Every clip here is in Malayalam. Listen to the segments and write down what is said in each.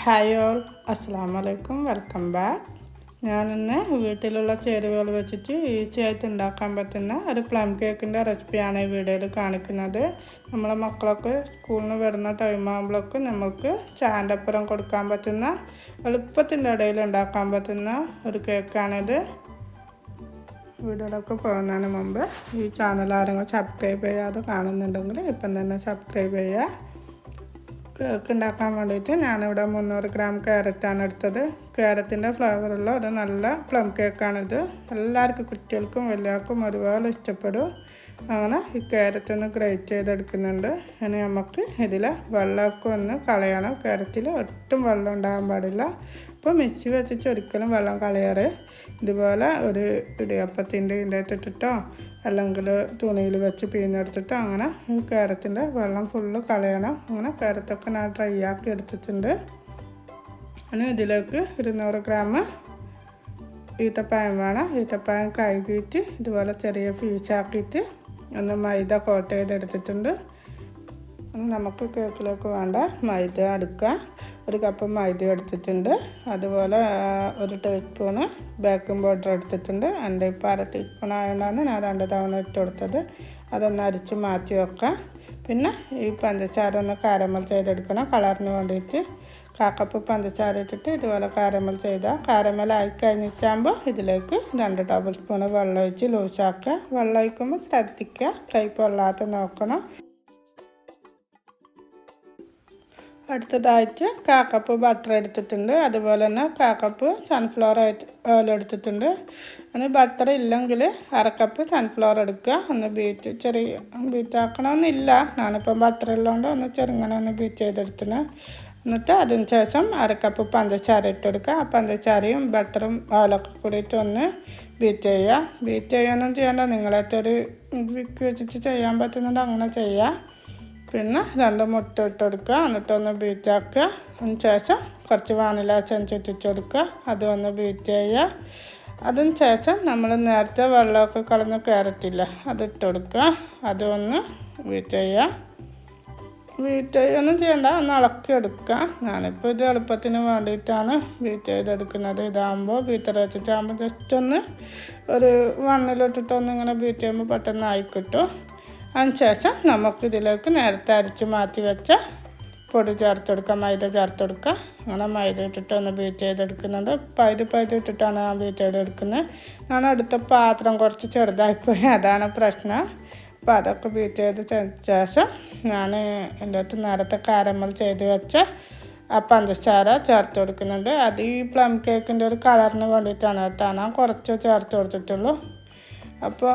ഹായ് ഓൾ, അസ്സലാമു അലൈക്കും, വെൽക്കം ബാക്ക്. ഞാനിന്ന് വീട്ടിലുള്ള ചേരുവകൾ വെച്ചിട്ട് ഈസിയായിട്ട് ഉണ്ടാക്കാൻ പറ്റുന്ന ഒരു പ്ലം കേക്കിൻ്റെ റെസിപ്പിയാണ് ഈ വീഡിയോയിൽ കാണിക്കുന്നത്. നമ്മളെ മക്കളൊക്കെ സ്കൂളിൽ നിന്ന് വരുന്ന ടൈമാകുമ്പോഴൊക്കെ നമുക്ക് ചായൻ്റെ ഒപ്പം കൊടുക്കാൻ പറ്റുന്ന എളുപ്പത്തിൻ്റെ ഇടയിൽ ഉണ്ടാക്കാൻ പറ്റുന്ന ഒരു കേക്കാണിത്. വീഡിയോയിലൊക്കെ പോകുന്നതിന് മുമ്പ് ഈ ചാനൽ ആരെങ്കിലും സബ്സ്ക്രൈബ് ചെയ്യാതെ കാണുന്നുണ്ടെങ്കിൽ ഇപ്പം തന്നെ സബ്സ്ക്രൈബ് ചെയ്യുക. കേക്ക് ഉണ്ടാക്കാൻ വേണ്ടിയിട്ട് ഞാനിവിടെ 300 ഗ്രാം ക്യാരറ്റാണ് എടുത്തത്. ക്യാരറ്റിൻ്റെ ഫ്ലേവറുള്ള ഒരു നല്ല പ്ലം കേക്കാണിത്. എല്ലാവർക്കും, കുട്ടികൾക്കും വലിയവർക്കും ഒരുപോലെ ഇഷ്ടപ്പെടും. അങ്ങനെ ഈ ക്യാരറ്റ് ഒന്ന് ഗ്രേറ്റ് ചെയ്തെടുക്കുന്നുണ്ട്. ഇനി നമുക്ക് ഇതിൽ വെള്ളമൊക്കെ ഒന്ന് കളയണം. ക്യാരറ്റിൽ ഒട്ടും വെള്ളം ഉണ്ടാകാൻ പാടില്ല. അപ്പോൾ മിക്സി വെച്ചിട്ട് ഒരിക്കലും വെള്ളം കളയാറ്. ഇതുപോലെ ഒരു ഇടിയപ്പത്തിൻ്റെ ഇട്ടിട്ടോ അല്ലെങ്കിൽ തുണിയിൽ വെച്ച് പിഴിഞ്ഞെടുത്തിട്ട് അങ്ങനെ ഈ ക്യാരറ്റിൻ്റെ വെള്ളം ഫുള്ള് കളയണം. അങ്ങനെ ക്യാരറ്റൊക്കെ ഞാൻ ഡ്രൈ ആക്കി എടുത്തിട്ടുണ്ട്. ഇനി ഇതിലേക്ക് 200 ഗ്രാം ഈത്തപ്പഴം വേണം. ഈത്തപ്പഴം കഴുകിയിട്ട് ഇതുപോലെ ചെറിയ പീസാക്കിയിട്ട് ഒന്ന് മൈദ കോട്ട് ചെയ്തെടുത്തിട്ടുണ്ട്. നമുക്ക് കേക്കിലേക്ക് വേണ്ട മൈദ എടുക്കാം. 1 കപ്പ് മൈദ എടുത്തിട്ടുണ്ട്. അതുപോലെ 1 ടീസ്പൂണ് ബേക്കിംഗ് പൗഡർ എടുത്തിട്ടുണ്ട്. എൻ്റെ ഇപ്പോൾ 1/2 ടീസ്പൂൺ ആയതുകൊണ്ടാണ് ഞാൻ 2 തവണ ഇട്ട് കൊടുത്തത്. അതൊന്ന് അരിച്ച് മാറ്റി വെക്കാം. പിന്നെ ഈ പഞ്ചസാര ഒന്ന് കാരമൽ ചെയ്തെടുക്കണം കളറിന് വേണ്ടിയിട്ട്. 1/4 കപ്പ് പഞ്ചസാര ഇട്ടിട്ട് ഇതുപോലെ കാരമൽ ചെയ്താൽ കാരമലായി കഴിഞ്ഞിട്ടാകുമ്പോൾ ഇതിലേക്ക് 2 ടേബിൾ സ്പൂണ് വെള്ളം ഒഴിച്ച് ലൂസാക്കുക. വെള്ളം ഒഴിക്കുമ്പോൾ ശ്രദ്ധിക്കുക, കൈ പൊള്ളാതെ നോക്കണം. അടുത്തതായിട്ട് 1/4 കപ്പ് ബട്ടർ എടുത്തിട്ടുണ്ട്. അതുപോലെ തന്നെ 1/4 കപ്പ് സൺഫ്ലവർ ഓയിൽ എടുത്തിട്ടുണ്ട്. അങ്ങനെ ബട്ടർ ഇല്ലെങ്കിൽ 1/2 കപ്പ് സൺഫ്ലവർ എടുക്കുക. ഒന്ന് ചെറിയ ബീറ്റ് ആക്കണമെന്നില്ല. ഞാനിപ്പം ബട്ടർ ഉള്ളതുകൊണ്ട് ഒന്ന് ചെറുങ്ങനെ ഒന്ന് ബീറ്റ് ചെയ്തെടുത്തിന്. എന്നിട്ട് അതിന് ശേഷം 1/2 കപ്പ് പഞ്ചസാര ഇട്ടെടുക്കുക. ആ പഞ്ചസാരയും ബട്ടറും ഓയിലൊക്കെ കൂടിയിട്ട് ഒന്ന് ബീറ്റ് ചെയ്യുക. ബീറ്റ് ചെയ്യാനൊന്നും ചെയ്യേണ്ട, നിങ്ങളേറ്റൊരു വിക്ക് വെച്ചിട്ട് ചെയ്യാൻ പറ്റുന്നുണ്ട് അങ്ങനെ ചെയ്യുക. പിന്നെ 2 മുട്ട ഇട്ടെടുക്കുക. എന്നിട്ടൊന്ന് ബീറ്റ് ആക്കുക. അതിന് ശേഷം കുറച്ച് വാനില എസൻസ് ഇട്ടിട്ട് കൊടുക്കുക. അതൊന്ന് ബീറ്റ് ചെയ്യുക. അതിന് ശേഷം നമ്മൾ നേരത്തെ വെള്ളമൊക്കെ കളഞ്ഞ ക്യാരറ്റില്ല അതിട്ട് കൊടുക്കുക. അതൊന്ന് ബീറ്റ് ചെയ്യുക. ബീറ്റ് ചെയ്യൊന്നും ചെയ്യണ്ട, ഒന്ന് ഇളക്കി എടുക്കുക. ഞാനിപ്പോൾ ഇത് എളുപ്പത്തിന് വേണ്ടിയിട്ടാണ് ബീറ്റ് ചെയ്തെടുക്കുന്നത്. ഇതാകുമ്പോൾ ബീറ്റർ വെച്ചിട്ടാകുമ്പോൾ ജസ്റ്റ് ഒന്ന് ഒരു വണ്ണിലിട്ടിട്ടൊന്ന് ഇങ്ങനെ ബീറ്റ് ചെയ്യുമ്പോൾ പെട്ടെന്ന് ആയി കിട്ടും. അതിനുശേഷം നമുക്കിതിലേക്ക് നേരത്തെ അരിച്ച് മാറ്റി വെച്ച പൊടി ചേർത്ത് കൊടുക്കുക, മൈദ ചേർത്ത് കൊടുക്കുക. അങ്ങനെ മൈദ ഇട്ടിട്ട് ഒന്ന് ബീറ്റ് ചെയ്തെടുക്കുന്നുണ്ട്. പൈത് ഇട്ടിട്ടാണ് ഞാൻ ബീറ്റ് ചെയ്തെടുക്കുന്നത്. ഞാൻ അടുത്ത പാത്രം കുറച്ച് ചെറുതായിപ്പോയി, അതാണ് പ്രശ്നം. അപ്പോൾ അതൊക്കെ ബീറ്റ് ചെയ്ത് ശേഷം ഞാൻ എൻ്റെ അടുത്ത് നേരത്തെ കാരമൽ ചെയ്ത് വെച്ച ആ പഞ്ചസാര ചേർത്ത് കൊടുക്കുന്നുണ്ട്. അത് ഈ പ്ലം കേക്കിൻ്റെ ഒരു കളറിന് വേണ്ടിയിട്ടാണ് കേട്ടോ. ഞാൻ കുറച്ച് ചേർത്ത് കൊടുത്തിട്ടുള്ളൂ. അപ്പോൾ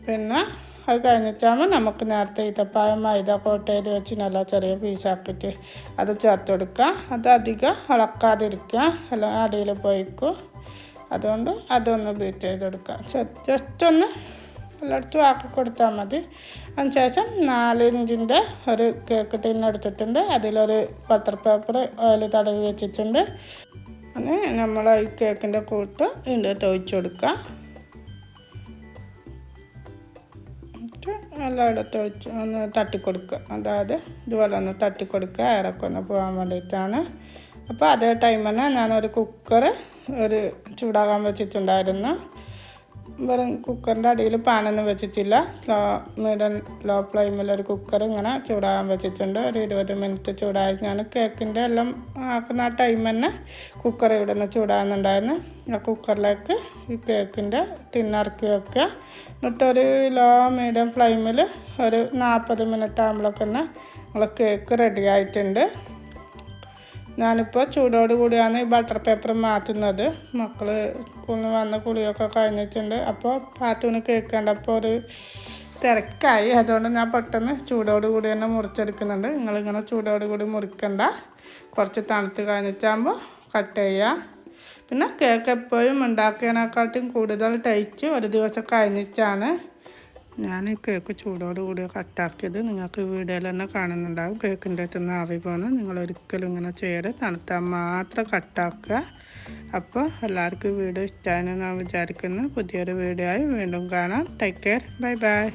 പിന്നെ അത് കഴിഞ്ഞിട്ടാകുമ്പോൾ നമുക്ക് നേരത്തെ ഈത്തപ്പഴം മൈദ കോട്ട് ചെയ്ത് വെച്ച് നല്ല ചെറിയ പീസാക്കിയിട്ട് അത് ചേർത്ത് കൊടുക്കുക. അത് അധികം ഇളക്കാതിരിക്കുക, എല്ലാം അടിയിൽ പോയിക്കും. അതുകൊണ്ട് അതൊന്ന് ബീറ്റ് ചെയ്ത് കൊടുക്കുക. ജസ്റ്റ് ഒന്ന് എല്ലായിടത്തും ആക്കി കൊടുത്താൽ മതി. അതിനുശേഷം 4 ഇഞ്ചിൻ്റെ ഒരു കേക്ക് ടിന്നെടുത്തിട്ടുണ്ട്. അതിലൊരു ബട്ടർ പേപ്പർ ഓയിൽ തടവി വെച്ചിട്ടുണ്ട്. അങ്ങനെ നമ്മൾ ഈ കേക്കിൻ്റെ കൂട്ട് ഇതിൻ്റെ ഒഴിച്ച് കൊടുക്കുക. എല്ലായിടത്തും വെച്ച് ഒന്ന് തട്ടിക്കൊടുക്കുക. അതായത് ഇതുപോലെ ഒന്ന് തട്ടിക്കൊടുക്കുക, എയറൊക്കെ ഒന്ന് പോകാൻ വേണ്ടിയിട്ടാണ്. അപ്പോൾ അതേ ടൈം തന്നെ ഞാനൊരു കുക്കർ ചൂടാകാൻ വെച്ചിട്ടുണ്ടായിരുന്നു. വെറും കുക്കറിൻ്റെ അടിയിൽ പാനൊന്നും വെച്ചിട്ടില്ല. ലോ ഫ്ലെയിമിൽ ഒരു കുക്കർ ഇങ്ങനെ ചൂടാകാൻ വെച്ചിട്ടുണ്ട്. ഒരു 20 മിനിറ്റ് ചൂടായി. ഞാൻ കേക്കിൻ്റെ എല്ലാം ആക്കുന്ന ആ ടൈം തന്നെ കുക്കർ ഇവിടെ നിന്ന് ചൂടാകുന്നുണ്ടായിരുന്നു. ആ കുക്കറിലേക്ക് ഈ കേക്കിൻ്റെ ടിന്നിറക്കി വെക്കുക. എന്നിട്ടൊരു ലോ മീഡിയം ഫ്ലെയിമിൽ ഒരു 40 മിനിറ്റ് ആകുമ്പോഴൊക്കെ തന്നെ നമ്മളെ കേക്ക് റെഡി ആയിട്ടുണ്ട്. ഞാനിപ്പോൾ ചൂടോട് കൂടിയാണ് ഈ ബട്ടർ പേപ്പർ മാറ്റുന്നത്. മക്കൾ സ്കൂളിൽ വന്ന് കുളിയൊക്കെ കഴിഞ്ഞിട്ടുണ്ട്. അപ്പോൾ പാത്തൂന് കേക്ക് കണ്ടപ്പോൾ ഒരു തിരക്കായി. അതുകൊണ്ട് ഞാൻ പെട്ടെന്ന് ചൂടോട് കൂടി തന്നെ മുറിച്ചെടുക്കുന്നുണ്ട്. നിങ്ങളിങ്ങനെ ചൂടോട് കൂടി മുറിക്കണ്ട, കുറച്ച് തണുത്ത് കഴിഞ്ഞിട്ടാകുമ്പോൾ കട്ട് ചെയ്യുക. പിന്നെ കേക്ക് എപ്പോഴും ഉണ്ടാക്കിയതിനെക്കാട്ടും കൂടുതൽ ടേസ്റ്റ് ഒരു ദിവസം കഴിഞ്ഞിട്ടാണ് ഞാൻ ഈ കേക്ക് ചൂടോട് കൂടി കട്ടാക്കിയത്. നിങ്ങൾക്ക് വീഡിയോയിൽ തന്നെ കാണുന്നുണ്ടാകും. കേക്കിൻ്റെ അടുത്ത് ആവി പോകുന്നത്. നിങ്ങളൊരിക്കലും ഇങ്ങനെ ചെയ്യരുത്, തണുത്താൽ മാത്രം കട്ടാക്കുക. അപ്പോൾ എല്ലാവർക്കും വീഡിയോ ഇഷ്ടമായെന്ന് ഞാൻ വിചാരിക്കുന്നു. പുതിയൊരു വീഡിയോ ആയി വീണ്ടും കാണാം. Take care, bye bye.